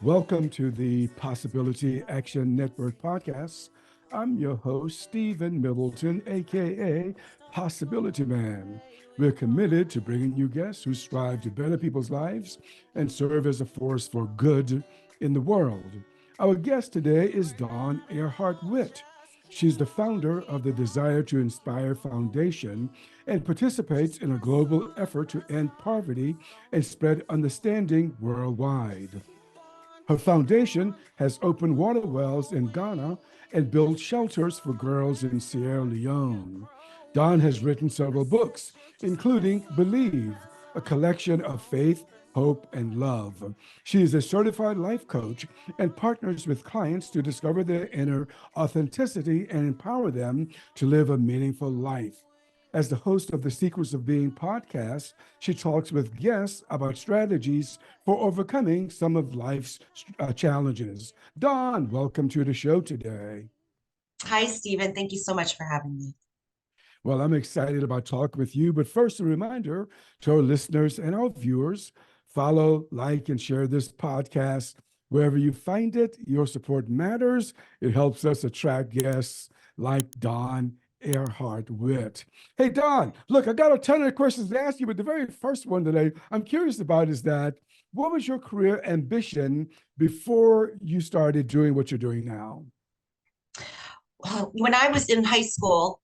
Welcome to the Possibility Action Network podcast. I'm your host, Stephen Middleton, aka Possibility Man. We're committed to bringing you guests who strive to better people's lives and serve as a force for good in the world. Our guest today is Dawn Airhart Witte. She's the founder of the Desire to Inspire Foundation and participates in a global effort to end poverty and spread understanding worldwide. Her foundation has opened water wells in Ghana and built shelters for girls in Sierra Leone. Don has written several books, including Believe, a collection of faith, hope, and love. She is a certified life coach and partners with clients to discover their inner authenticity and empower them to live a meaningful life. As the host of the Secrets of Being podcast, she talks with guests about strategies for overcoming some of life's challenges. Dawn, welcome to the show today. Hi, Stephen. Thank you so much for having me. Well, I'm excited about talking with you, but first, a reminder to our listeners and our viewers follow, like, and share this podcast wherever you find it. Your support matters. It helps us attract guests like Dawn Earhart Witt. Hey, Don, look, I got a ton of questions to ask you, but the very first one that I'm curious about is that what was your career ambition before you started doing what you're doing now? When I was in high school,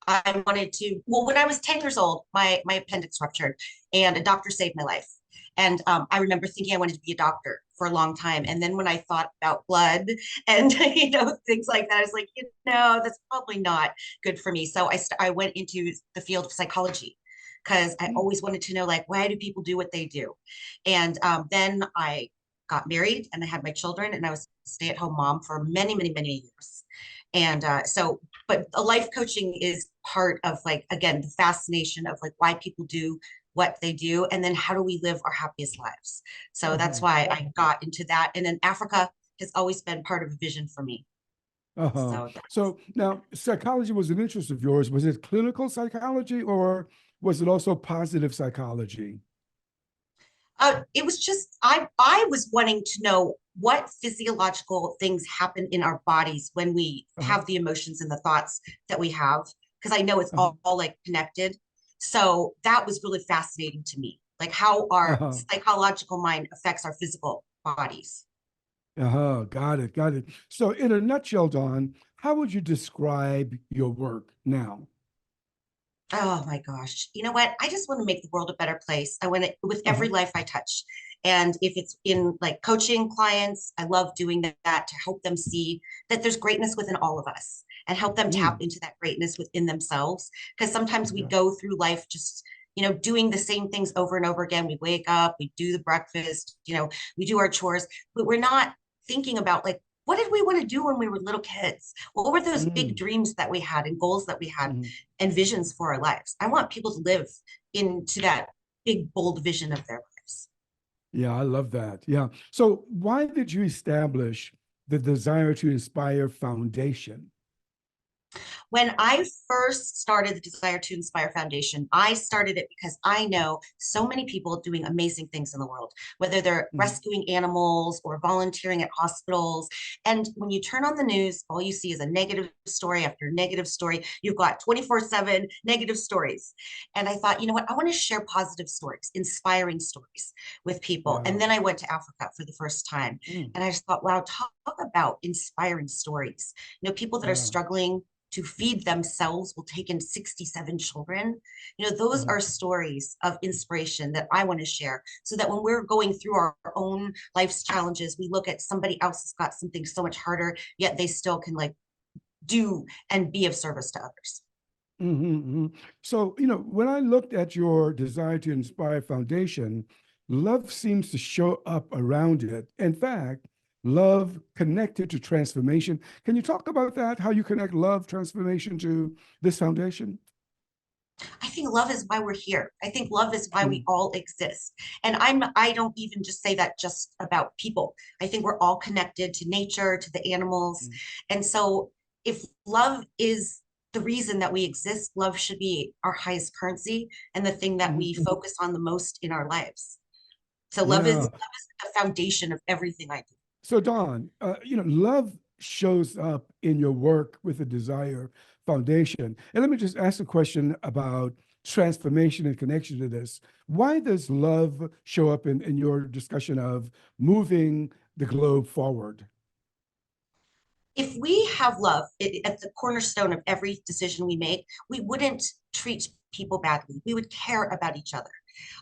I wanted to, well, when I was 10 years old, my appendix ruptured and a doctor saved my life. And I remember thinking I wanted to be a doctor for a long time. And then when I thought about blood and, things like that, I was like, that's probably not good for me. So I went into the field of psychology because I Hmm. always wanted to know, like, why do people do what they do? And then I got married and I had my children and I was a stay-at-home mom for many, many, many years. And but a life coaching is part of, like, again, the fascination of like why people do what they do and then how do we live our happiest lives. So that's Uh-huh. why I got into that. And then Africa has always been part of a vision for me. Uh-huh. So So now psychology was an interest of yours. Was it clinical psychology or was it also positive psychology? it was just I was wanting to know what physiological things happen in our bodies when we Uh-huh. have the emotions and the thoughts that we have, because I know it's Uh-huh. all like connected. So that was really fascinating to me, like how our Uh-huh. psychological mind affects our physical bodies. Uh-huh. Got it. Got it. So in a nutshell, Don, how would you describe your work now? Oh my gosh. You know what? I just want to make the world a better place. I want to, with every Uh-huh. life I touch. And if it's in like coaching clients, I love doing that to help them see that there's greatness within all of us and help them tap Mm, into that greatness within themselves. Because sometimes we yeah. go through life just, doing the same things over and over again. We wake up, we do the breakfast, we do our chores, but we're not thinking about, like, what did we want to do when we were little kids? What were those big Mm, dreams that we had and goals that we had mhm. and visions for our lives? I want people to live into that big, bold vision of their lives. Yeah, I love that. Yeah. So why did you establish the Desire to Inspire Foundation? When I first started the Desire to Inspire Foundation, I started it because I know so many people doing amazing things in the world, whether they're Mhm. rescuing animals or volunteering at hospitals. And when you turn on the news, all you see is a negative story after negative story. You've got 24/7 negative stories. And I thought, you know what? I want to share positive stories, inspiring stories with people. Yeah. And then I went to Africa for the first time. Mm, And I just thought, wow, talk about inspiring stories. People that are yeah. struggling to feed themselves will take in 67 children. Those Uh-huh. are stories of inspiration that I want to share so that when we're going through our own life's challenges, we look at somebody else that's got something so much harder, yet they still can, like, do and be of service to others. So, when I looked at your Desire to Inspire Foundation, love seems to show up around it. In fact, love connected to transformation. Can you talk about that? How you connect love transformation to this foundation? I think love is why we're here. I think love is why we Mm, all exist. And I don't even just say that just about people. I think we're all connected to nature, to the animals. mm, And so if love is the reason that we exist, love should be our highest currency and the thing that we mhm. focus on the most in our lives. So Yeah. love is the foundation of everything I do. So Don, love shows up in your work with a desire foundation. And let me just ask a question about transformation in connection to this. Why does love show up in your discussion of moving the globe forward? If we have love at the cornerstone of every decision we make, we wouldn't treat people badly. We would care about each other.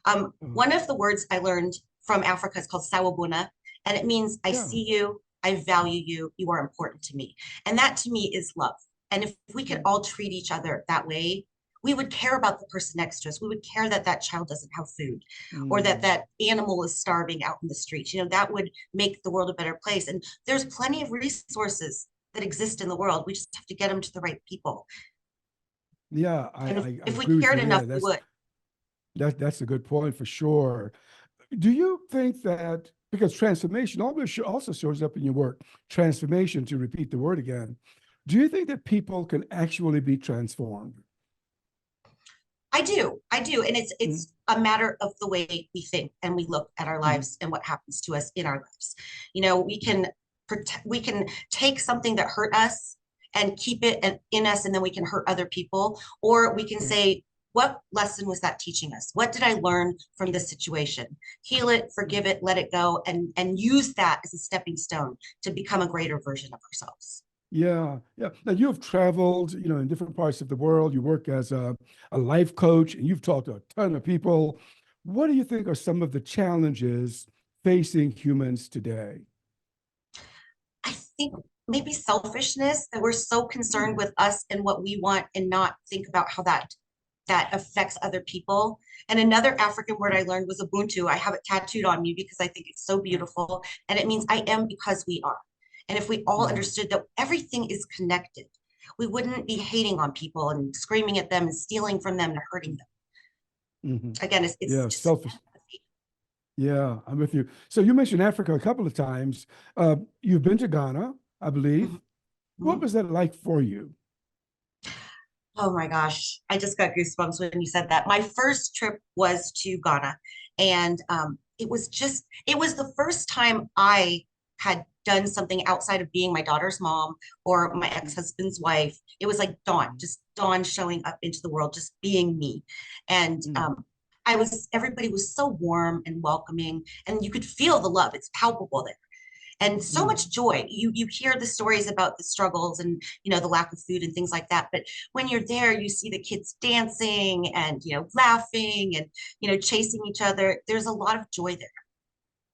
Oh, One of the words I learned from Africa is called sawubona, and it means I yeah. see you, I value you, you are important to me. And that to me is love. And if we could Mm, all treat each other that way, we would care about the person next to us. We would care that that child doesn't have food or that mm. that animal is starving out in the streets. That would make the world a better place. And there's plenty of resources that exist in the world. We just have to get them to the right people. Yeah, And I if we agree with cared you enough, there. we would. That's a good point for sure. Do you think that because transformation always also shows up in your work, transformation, to repeat the word again, do you think that people can actually be transformed? I do. I do. And Mm, it's a matter of the way we think and we look at our mm, lives and what happens to us in our lives. We mm, can we can take something that hurt us and keep it in us, and then we can hurt other people, or we can mm, say, what lesson was that teaching us? What did I learn from this situation? Heal it, mm. forgive it, let it go, and use that as a stepping stone to become a greater version of ourselves. Yeah, yeah. Now you've traveled, in different parts of the world. You work as a life coach, and you've talked to a ton of people. What do you think are some of the challenges facing humans today? I think maybe selfishness, that we're so concerned Mm, with us and what we want and not think about how that affects other people. And another African word I learned was Ubuntu. I have it tattooed on me because I think it's so yeah, beautiful. And it means I am because we are. And if we all yeah. understood that everything is connected, we wouldn't be hating on people and screaming at them and stealing from them and hurting them. Hmm. Again, it's Yeah, just selfish. Yeah, I'm with you. So you mentioned Africa a couple of times. You've been to Ghana, I believe. empathy. What was that like for you? Oh my gosh, I just got goosebumps when you said that. My first trip was to Ghana, and it was the first time I had done something outside of being my daughter's mom or my ex-husband's wife. It was like dawn, Mm, just dawn showing up into the world, just being me. And mm, everybody was so warm and welcoming, and you could feel the love. It's palpable there and so mm, much joy. You hear the stories about the struggles and the lack of food and things like that, but when you're there, you see the kids dancing and laughing and chasing each other. There's a lot of joy there.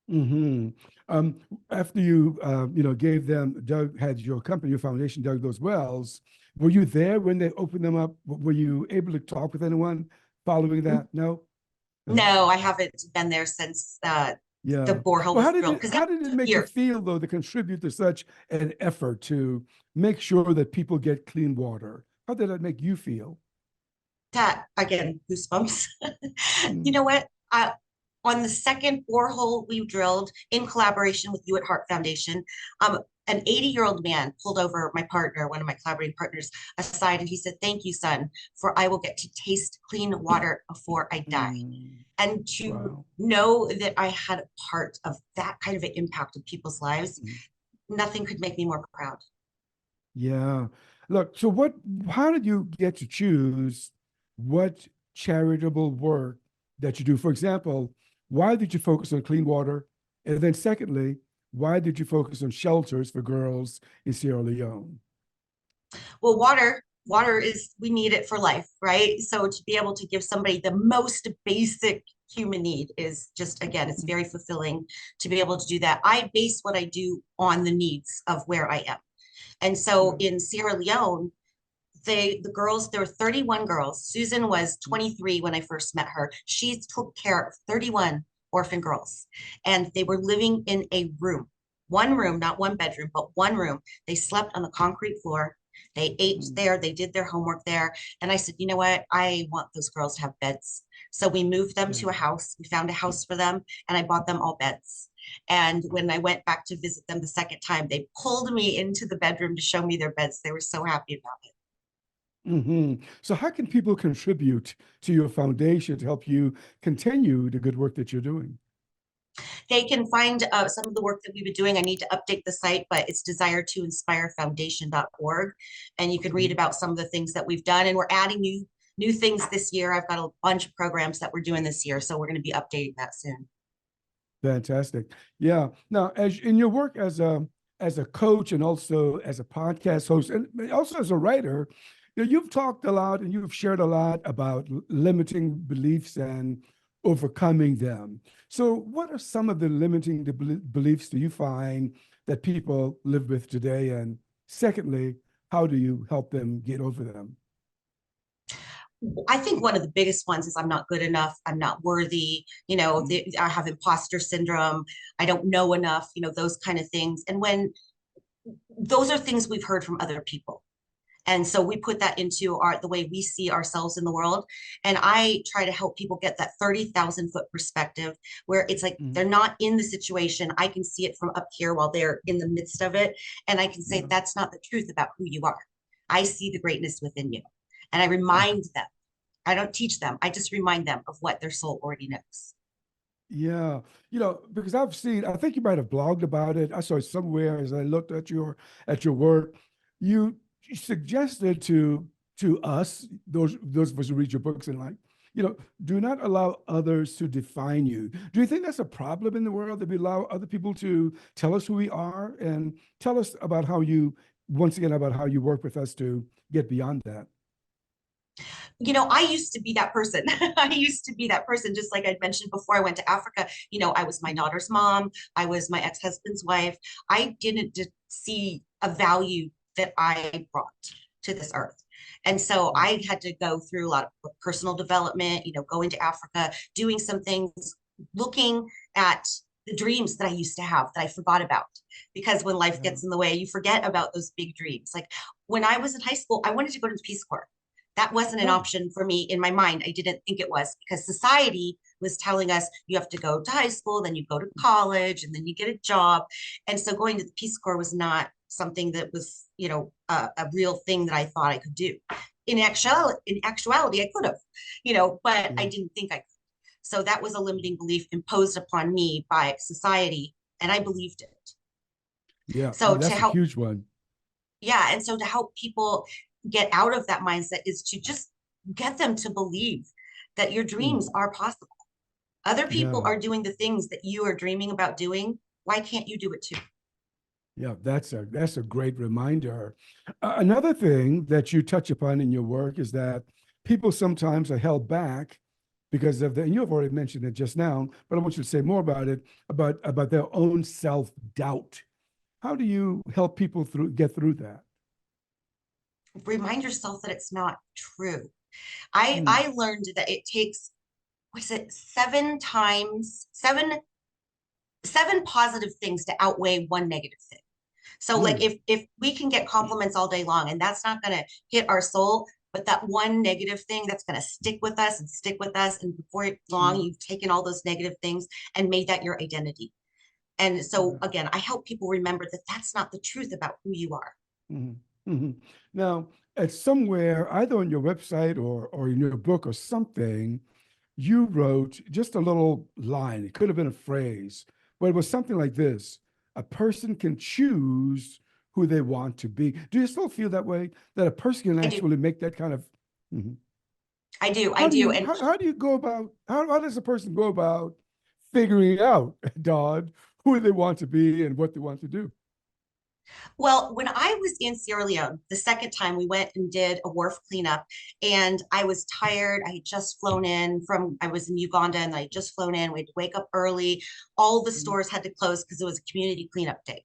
hmm. Um, After you, gave them, dug, had your company, your foundation dug those wells, were you there when they opened them up? Were you able to talk with anyone following that? No? Uh, No, I haven't been there since the yeah. borehole Well, was drilled because that how did it took make you years. feel though to contribute to such an effort to make sure that people get clean water? How did that make you feel? That again, goosebumps. You Mm, know what? On the second borehole we drilled in collaboration with you at Heart Foundation, an 80-year-old man pulled over my partner, one of my collaborating partners, aside, and he said, "Thank you, son, for I will get to taste clean water before I die." mm, And to wow. know that I had a part of that kind of an impact in people's lives, Mm. nothing could make me more proud. Yeah. Look, so how did you get to choose what charitable work that you do? For example, why did you focus on clean water? And then secondly, why did you focus on shelters for girls in Sierra Leone? Well, water is, we need it for life, right? So to be able to give somebody the most basic human need is just, again, it's very fulfilling to be able to do that. I base what I do on the needs of where I am. And so Yeah. in Sierra Leone, the girls, there were 31 girls. Susan was 23 when I first met her. She took care of 31 orphan girls, and they were living in a room, one room, not one bedroom, but one room. They slept on the concrete floor. They ate Mm, there. They did their homework there. And I said, you know what? I want those girls to have beds. So we moved them yeah. to a house. We found a house for them, and I bought them all beds. And when I went back to visit them the second time, they pulled me into the bedroom to show me their beds. They were so happy about it. Hmm. So how can people contribute to your foundation to help you continue the good work that you're doing? They can find some of the work that we've been doing. I need to update the site, but it's desire2inspirefoundation.org. And you can read Mhm. about some of the things that we've done. And we're adding new things this year. I've got a bunch of programs that we're doing this year. So we're going to be updating that soon. Fantastic. Yeah. Now, as in your work as a coach and also as a podcast host and also as a writer, you've talked a lot and you've shared a lot about limiting beliefs and overcoming them. So, what are some of the limiting beliefs do you find that people live with today? And secondly, how do you help them get over them? I think one of the biggest ones is I'm not good enough. I'm not worthy. Mhm. I have imposter syndrome. I don't know enough, those kind of things. And when those are things we've heard from other people. And so we put that into the way we see ourselves in the world. And I try to help people get that 30,000 foot perspective where it's like Mhm. they're not in the situation. I can see it from up here while they're in the midst of it. And I can say, Yeah. that's not the truth about who you are. I see the greatness within you. And I Uh-huh. remind them. I don't teach them. I just remind them of what their soul already knows. Yeah, because I think you might have blogged about it. I saw it somewhere as I looked at your work. You suggested to us, those of us who read your books and like, do not allow others to define you. Do you think that's a problem in the world that we allow other people to tell us who we are and tell us about once again, about how you work with us to get beyond that? I used to be that person. I used to be that person, just like I'd mentioned before I went to Africa. I was my daughter's mom. I was my ex-husband's wife. I didn't see a value that I brought to this earth. And so Mhm. I had to go through a lot of personal development, going to Africa, doing some things, looking at the dreams that I used to have that I forgot about. Because when life Yeah. gets in the way, you forget about those big dreams. Like when I was in high school, I wanted to go to the Peace Corps. That wasn't an Oh. option for me in my mind. I didn't think it was because society was telling us you have to go to high school, then you go to college, and then you get a job. And so going to the Peace Corps was not something that was, a real thing that I thought I could do. In actuality, I could have, but I Yeah. didn't think I could. So that was a limiting belief imposed upon me by society, and I believed it. Yeah. So to That's a help, huge one. yeah, and so to help people get out of that mindset is to just get them to believe that your dreams Mhm. are possible. Other people Yeah. are doing the things that you are dreaming about doing. Why can't you do it too? Yeah, that's a great reminder. Another thing that you touch upon in your work is that people sometimes are held back because of and you've already mentioned it just now, but I want you to say more about it, about their own self-doubt. How do you help people get through that? Remind yourself that it's not true. I Mm, I learned that it takes, was it 7 positive things to outweigh one negative thing. So like mm, if we can get compliments all day long and that's not going to hit our soul, but that one negative thing that's going to stick with us and stick with us, and before long mm, you've taken all those negative things and made that your identity. And so yeah. again, I help people remember that that's not the truth about who you are. Mhm, mhm. Now, at somewhere, either on your website or in your book or something, you wrote just a little line. It could have been a phrase, but it was something like this: a person can choose who they want to be. Do you still feel that way? That a person can I do. actually make that kind of. Mhm. I do. I How do do. you And how do you go about how does a person go about figuring out, Dodd, who they want to be and what they want to do? well, when I was in Sierra Leone, the second time we went and did a wharf cleanup, and I was tired. I had just flown in I was in Uganda and I had just flown in. We had to wake up early. All the Mhm, stores had to close because it was a community cleanup day.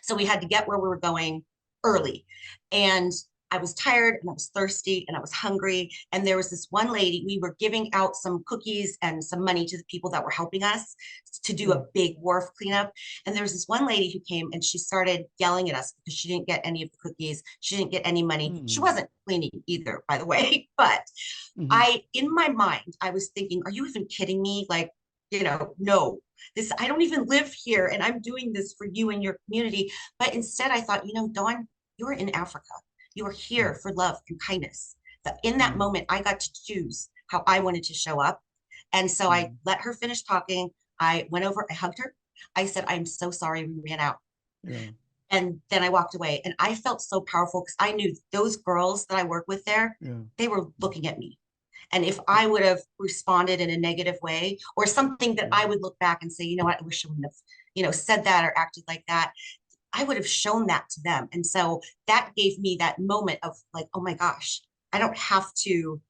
So we had to get where we were going early. And I was tired and I was thirsty and I was hungry. And there was this one lady, we were giving out some cookies and some money to the people that were helping us to do a mhm, big wharf cleanup. And there was this one lady who came and she started yelling at us because she didn't get any of the cookies. She didn't get any money. She mhm, wasn't cleaning either, by the way. But mhm, in my mind, I was thinking, are you even kidding me? Like, no, I don't even live here and I'm doing this for you and your community. But instead, I thought, Dawn, you're in Africa. You are here mhm, for love and kindness. But in that mhm, moment, I got to choose how I wanted to show up. And so I mhm, let her finish talking. I went over, I hugged her. I said, I'm so sorry we ran out. Yeah. And then I walked away and I felt so powerful because I knew those girls that I work with there, Yeah. they were looking at me. And if I would have responded in a negative way or something that Yeah. I would look back and say, you know what, I wish I wouldn't have, said that or acted like that, I would have shown that to them. And so that gave me that moment of like, oh my gosh, I don't have to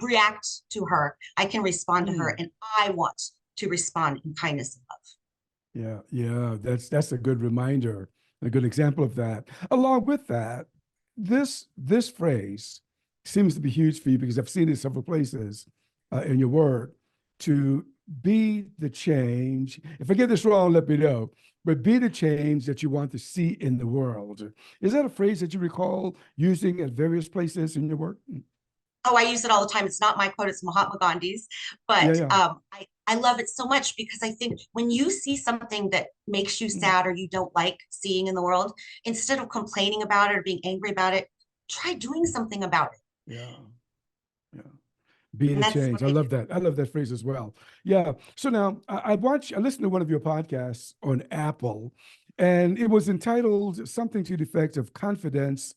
react to her. I can respond to her, Mm. and I want to respond in kindness and love. Yeah, yeah, that's a good reminder, a good example of that. Along with that, this phrase seems to be huge for you because I've seen it several places in your work to be the change. If I get this wrong, let me know. But be the change that you want to see in the world. Is that a phrase that you recall using at various places in your work? Oh, I use it all the time. It's not my quote, it's Mahatma Gandhi's, Yeah, but yeah. I love it so much because I think when you see something that makes you Mm. sad or you don't like seeing in the world, instead of complaining about it or being angry about it, try doing something about it. Yeah, yeah. Be And the that's change. what I I do. love that. I love that phrase as well. Yeah. So now I listened to one of your podcasts on Apple, and it was entitled something to the effect of confidence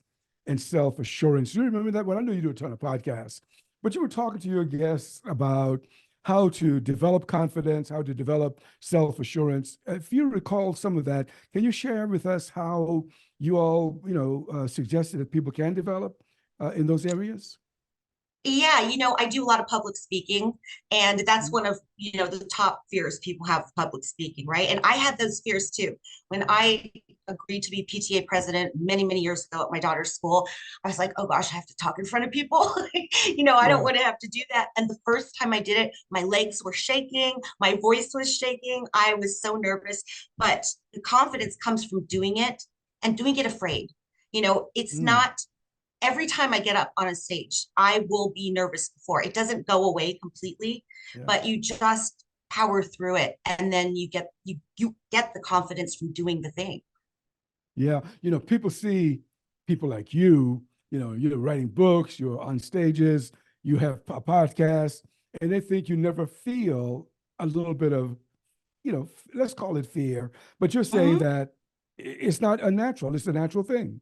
and self-assurance. Do you remember that one? I know you do a ton of podcasts, but you were talking to your guests about how to develop confidence, how to develop self-assurance. If you recall some of that, can you share with us how you all, suggested that people can develop in those areas? Yeah, I do a lot of public speaking, and that's Mm. one of, the top fears people have with public speaking, right? And I had those fears too. When I agreed to be PTA president many, many years ago at my daughter's school, I was like, oh gosh, I have to talk in front of people. I don't Yeah. want to have to do that. And the first time I did it, my legs were shaking, my voice was shaking. I was so nervous, but the confidence comes from doing it and doing it afraid. It's Mm. not every time I get up on a stage, I will be nervous before. It doesn't go away completely, Yeah. but you just power through it and then you get the confidence from doing the thing. Yeah. People see people like you're writing books, you're on stages, you have a podcast, and they think you never feel a little bit of, let's call it fear. But you're saying Mhm. that it's not unnatural, it's a natural thing.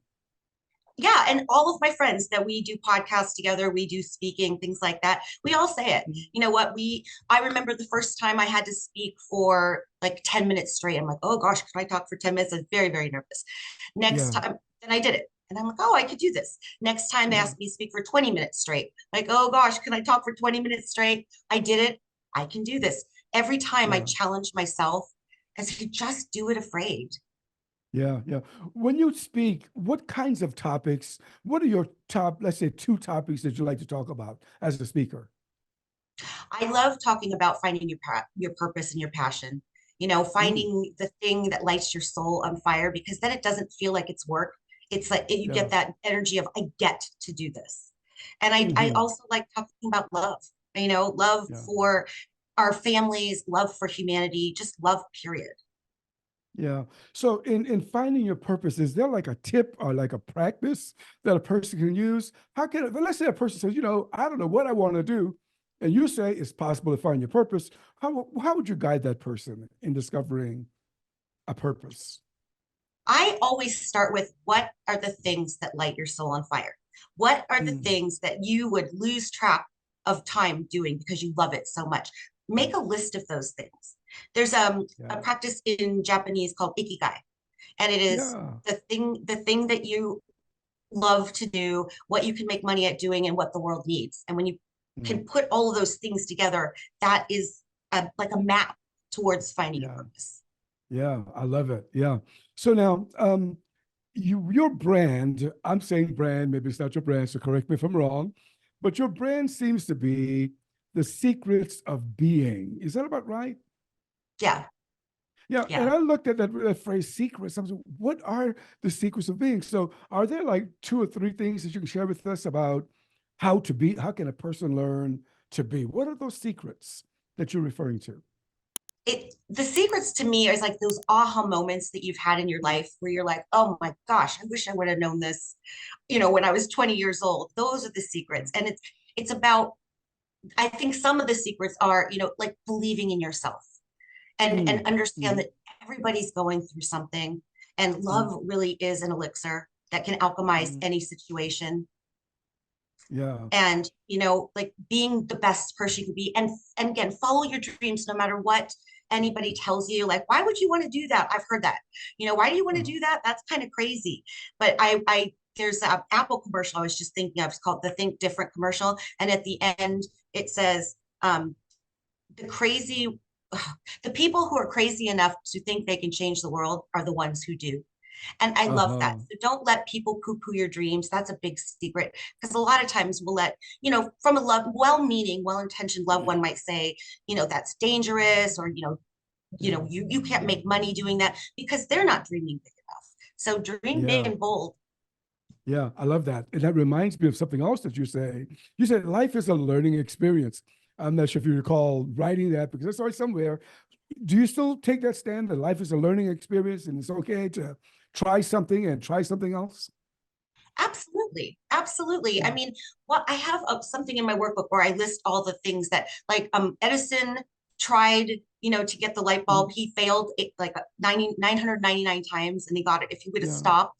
Yeah, and all of my friends that we do podcasts together, we do speaking, things like that. We all say it. Mhm. You know what? I remember the first time I had to speak for like 10 minutes straight. I'm like, oh gosh, can I talk for 10 minutes? I'm very, very nervous. Next Yeah. time, then I did it. And I'm like, oh, I could do this. Next time they Yeah. asked me to speak for 20 minutes straight. Like, oh gosh, can I talk for 20 minutes straight? I did it. I can do this. Every time I Yeah. challenge myself as if you just do it afraid. Yeah. Yeah. When you speak, what kinds of topics, what are your top, let's say, two topics that you like to talk about as a speaker? I love talking about finding your purpose and your passion. Mm. Finding the thing that lights your soul on fire because then it doesn't feel like it's work. It's like you Yeah. get that energy of I get to do this. And I Hmm. also like talking about love. Love Yeah. for our families, love for humanity, just love period. Yeah. So in finding your purpose, is there like a tip or like a practice that a person can use? How can, let's say a person says, I don't know what I want to do, and you say it's possible to find your purpose. How would you guide that person in discovering a purpose? I always start with what are the things that light your soul on fire? What are the Mm. things that you would lose track of time doing because you love it so much? Make a list of those things. There's a Yeah. practice in Japanese called ikigai, and it is Yeah. the thing that you love to do, what you can make money at doing, and what the world needs. And when you Mm. can put all of those things together, that is like a map towards finding your Yeah. purpose. Yeah. I love it. Yeah. So now, your brand, I'm saying brand, maybe it's not your brand, so correct me if I'm wrong, but your brand seems to be the secrets of being. Is that about right? Yeah, Yeah, and yeah. I looked at that phrase secrets. I was like, what are the secrets of being? So are there like two or three things that you can share with us about how to be? How can a person learn to be? What are those secrets that you're referring to? The secrets to me is like those aha moments that you've had in your Mm. life where you're like, oh my gosh, I wish I would have known this, when I was 20 years old. Those are the Yeah. secrets. And it's about I think some of the secrets are, like believing in yourself and Mm, understand mm, that everybody's going through something, and mm, love really is an elixir that can alchemize mm. any situation. Yeah. And like being the best person you could be, and again, follow your dreams no matter what anybody tells you. Like, why would you want to do that? I've heard that. Why do you want to Uh-huh. do that? That's kind of crazy. But I there's an Apple commercial I was just thinking of. It's called the Think Different commercial, and at the end it says, the crazy the people who are crazy enough to think they can change the world are the ones who do. And I love that. Uh-huh. So don't let people poo-poo your dreams. That's a big secret, because a lot of times we'll let, from a love, well-meaning, well-intentioned loved one might say, that's dangerous, or you can't make money doing that, because they're not dreaming big enough. So dream big Yeah. and bold. Yeah. I love that. And that reminds me of something else that you say. You said life is a learning experience. I'm not sure if you recall writing that because I saw it somewhere. Do you still take that stand that life is a learning experience and it's okay to try something and try something else? Absolutely. Absolutely. I Mm, mean, well, I have something in my workbook where I list all the things that, like, Edison tried, to get the light mm, bulb. He failed it like 999 times, and he got it. If he would have yeah. stopped,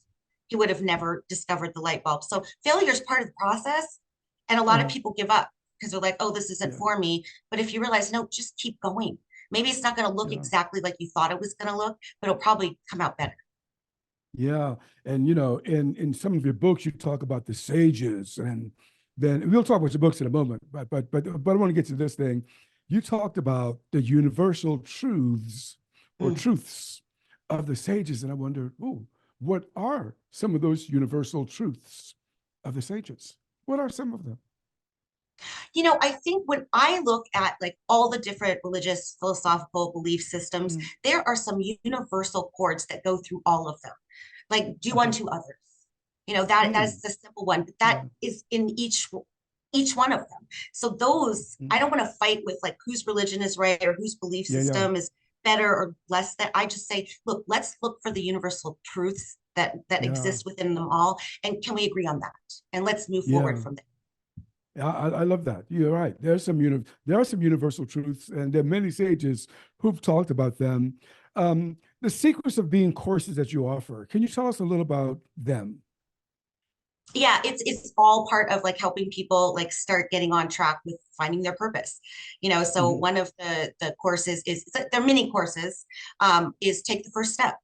he would have never discovered the light bulb. So failure is part of the process. And a lot of Uh-huh. people give up because they're like, oh, this isn't Yeah. for me. But if you realize, no, just keep going. Maybe it's not going to look Yeah. exactly like you thought it was going to look, but it'll probably come out better. Yeah, and in some of your books, you talk about the sages, and then we'll talk about your books in a moment. But I want to get to this thing. You talked about the universal truths or Mm. truths of the sages, and I wonder, oh, what are some of those universal truths of the sages? What are some of them? I think when I look at like all the different religious, philosophical belief systems, Mm, there are some universal chords that go through all of them. Like do okay. unto others. That is Mm, the simple one, but that yeah. is in each one of them. So those, Mm, I don't want to fight with like whose religion is right or whose belief yeah. Yeah. system is better or less. That I just say, look, let's look for the universal truths that Yeah. exist within them all, and can we agree on that? And let's move forward Yeah. from there. Yeah, I love that. You're right. There are some universal truths, and there are many sages who've talked about them. The secrets of being courses that you offer. Can you tell us a little about them? Yeah, it's all part of like helping people like start getting on track with finding their purpose. So Hmm. one of the courses is, they're mini courses, is take the first step.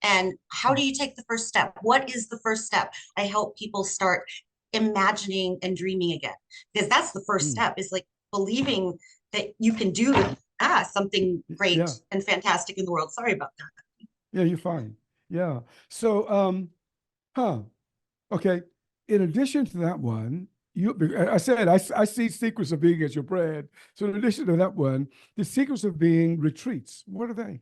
And how do you take the first step? What is the first step? I help people start imagining and dreaming again, because that's the first Mm. step, is like believing that you can do something great Yeah, and fantastic in the world. Sorry about that. yeah, you're fine. Yeah. So, huh? Okay. In addition to that one, I said I see secrets of being as your brand. So, in addition to that one, the secrets of being retreats. What are they?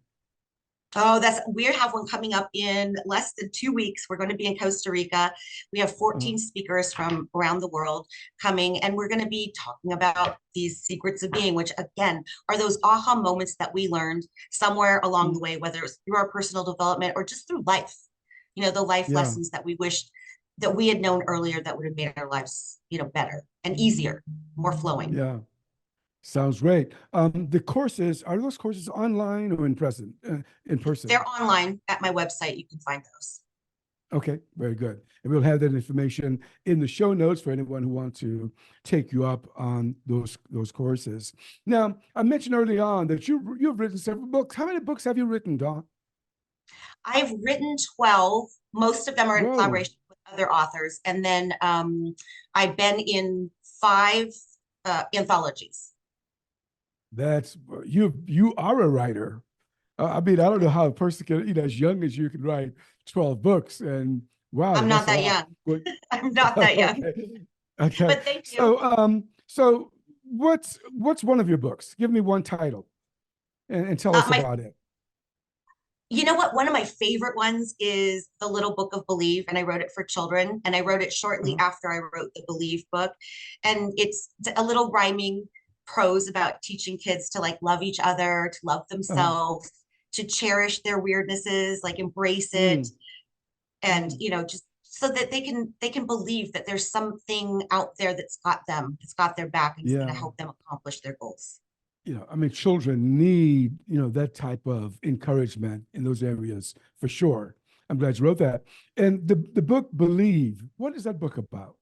Oh, we have one coming up in less than 2 weeks. We're going to be in Costa Rica. We have Uh-huh. 14 speakers from around the world coming, and we're going to be talking about these secrets of being, which again are those aha moments that we learned somewhere along the Mm. way, whether it's through our personal development or just through life. The life Yeah. lessons that we wished that we had known earlier that would have made our lives, better and easier, more flowing. Yeah. Sounds great. The courses, are those courses online or in person? They're online at my website. You can find those. Okay, very good. And we'll have that information in the show notes for anyone who wants to take you up on those courses. Now, I mentioned early on that you've written several books. How many books have you written, Dawn? I've written 12. Most of them are in Whoa, collaboration with other authors. And then I've been in 5 anthologies. that's you are a writer. I mean, I don't know how a person can, as young as you can write 12 books. And wow, I'm not that's a that lot. young. I'm not that young, Okay. Okay. but thank you. So what's one of your books? Give me one title and tell us My about it. You know what? One of my favorite ones is The Little Book of Believe, and I wrote it for children. And I wrote it shortly Uh-huh. after I wrote the Believe book. And it's a little rhyming prose about teaching kids to like love each other, to love Uh-huh. themselves, to cherish their weirdnesses, like embrace it, Mm, and mm. just so that they can believe that there's something out there that's got their back, and is going to Yeah. help them accomplish their goals. I mean, children need, that type of encouragement in those areas for sure. I'm glad you wrote that. And the book Believe, what is that book about?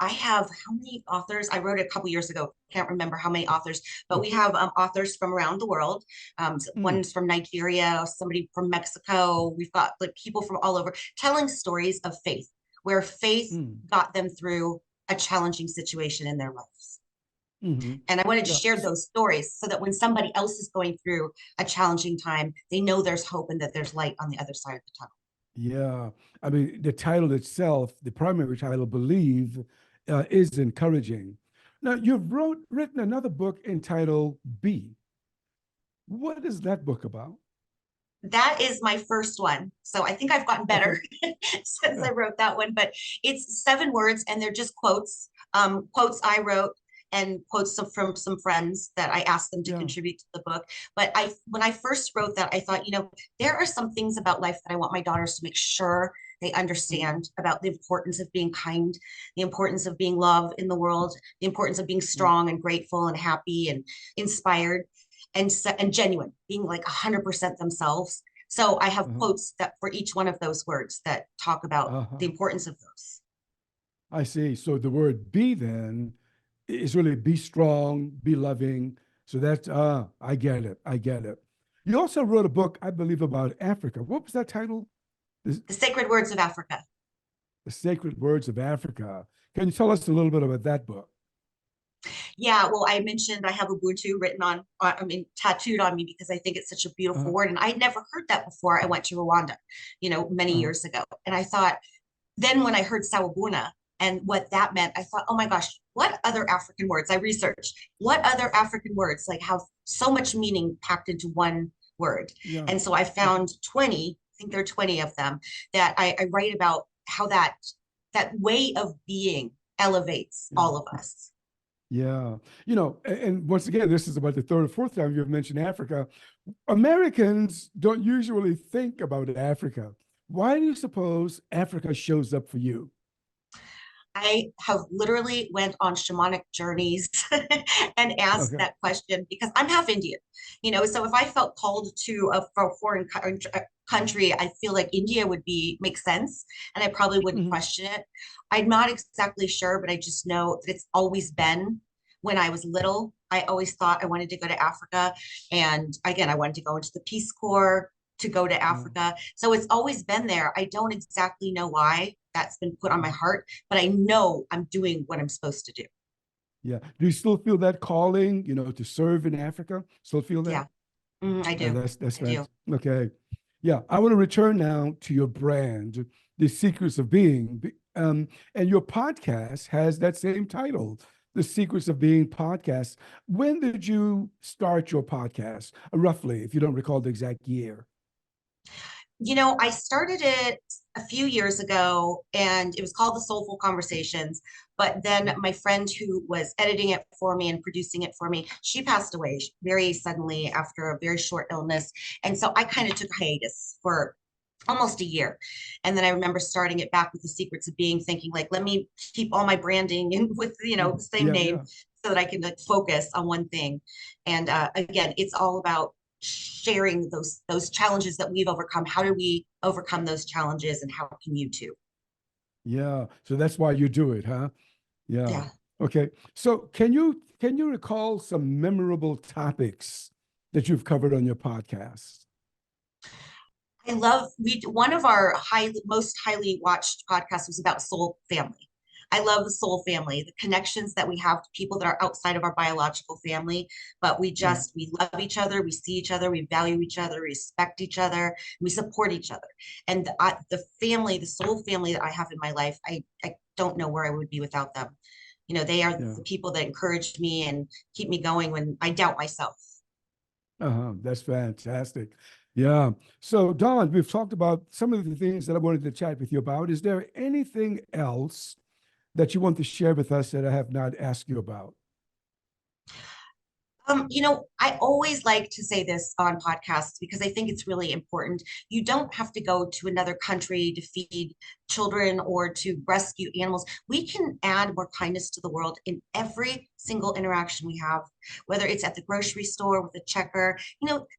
I have how many authors? I wrote it a couple years ago. Can't remember how many authors, but we have authors from around the world. Mm, One's from Nigeria, somebody from Mexico. We've got like people from all over telling stories of faith, where faith mm, got them through a challenging situation in their lives. mm-hmm. And I wanted to Yeah. share those stories so that when somebody else is going through a challenging time, they know there's hope and that there's light on the other side of the tunnel. Yeah. I mean, the title itself, the primary title, Believe, is encouraging. Now, you've written another book entitled Be. What is that book about? That is my first one. So I think I've gotten Okay. better since Yeah. I wrote that one, but it's 7 words and they're just quotes, quotes I wrote and quotes from some friends that I asked them to Yeah. contribute to the book. But when I first wrote that, I thought, there are some things about life that I want my daughters to make sure they Mm, understand about the importance of being kind, the importance of being loved in the world, the importance of being mm, strong and grateful and happy and inspired and genuine, being like 100% themselves. So I have uh-huh. quotes that for each one of those words that talk about Uh-huh. the importance of those. I see. So the word be then is really be strong, be loving. So that's I get it. I get it. You also wrote a book, I believe, about Africa. What was that title? The sacred words of Africa. The Sacred Words of Africa. Can you tell us a little bit about that book? Yeah, well, I mentioned I have Ubuntu written I mean, tattooed on me because I think it's such a beautiful Uh, word. And I'd never heard that before I went to Rwanda, many uh, years ago. And I thought, then when I heard Sawabuna and what that meant, I thought, oh my gosh, what other African words? I researched what other African words like have so much meaning packed into one word. yeah. And so I Uh-huh. found 20, I think there are 20 of them that I write about how that way of being elevates Yeah. all of us. Yeah. And once again, this is about the third or fourth time you've mentioned Africa. Americans don't usually think about Africa. Why do you suppose Africa shows up for you? I have literally went on shamanic journeys and asked Okay. that question because I'm half Indian, so if I felt called to a foreign country, I feel like India would make sense and I probably wouldn't Mhm. question it. I'm not exactly sure, but I just know that it's always been when I was little. I always thought I wanted to go to Africa. And again, I wanted to go into the Peace Corps to go to Uh, Africa. So it's always been there. I don't exactly know why that's been put on my uh, heart, but I know I'm doing what I'm supposed to do. yeah. Do you still feel that calling, to serve in Africa? Still feel that? Yeah, I Yeah, do. that's I do. fantastic. Okay. Yeah, I want to return now to your brand, The Secrets of Being. And your podcast has that same title, The Secrets of Being Podcast. When did you start your podcast? Roughly, if you don't recall the exact year. I started it a few years ago and it was called The Soulful Conversations. But then my friend who was editing it for me and producing it for me, she passed away very suddenly after a very short illness. And so I kind of took a hiatus for almost a year. And then I remember starting it back with The Secrets of Being, thinking like, let me keep all my branding and with, Mhm. the same Yeah, name yeah. so that I can like focus on one thing. And again, it's all about sharing those challenges that we've overcome. How do we overcome those challenges and how can you too? Yeah. So that's why you do it, huh? Yeah. Yeah. Okay. So can you recall some memorable topics that you've covered on your podcast? I love one of our most highly watched podcasts was about soul family. I love the soul family, the connections that we have to people that are outside of our biological family, but Mm, we love each other, we see each other, we value each other, respect each other, we support each other. And the soul family that I have in my life, I don't know where I would be without them. They are yeah. the people that encourage me and keep me going when I doubt myself. Uh-huh. That's fantastic. Yeah. So, Don, we've talked about some of the things that I wanted to chat with you about. Is there anything else that you want to share with us that I have not asked you about? I always like to say this on podcasts because I think it's really important. You don't have to go to another country to feed children or to rescue animals. We can add more kindness to the world in every single interaction we have, whether it's at the grocery store with a checker.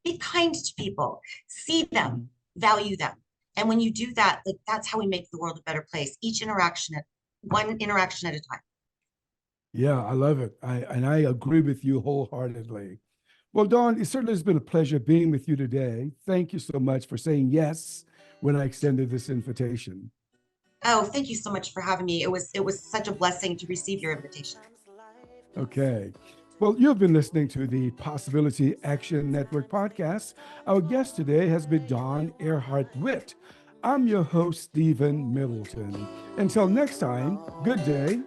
Be kind to people, see them, Mhm. value them. And when you do that, like that's how we make the world a better place. Each interaction, one interaction at a time. Yeah, I love it. I agree with you wholeheartedly. Well, Dawn, it certainly has been a pleasure being with you today. Thank you so much for saying yes when I extended this invitation. Oh, thank you so much for having me. It was such a blessing to receive your invitation. Okay. Well, you've been listening to the Possibility Action Network podcast. Our guest today has been Dawn Airhart Witte. I'm your host, Stephen Middleton. Until next time, good day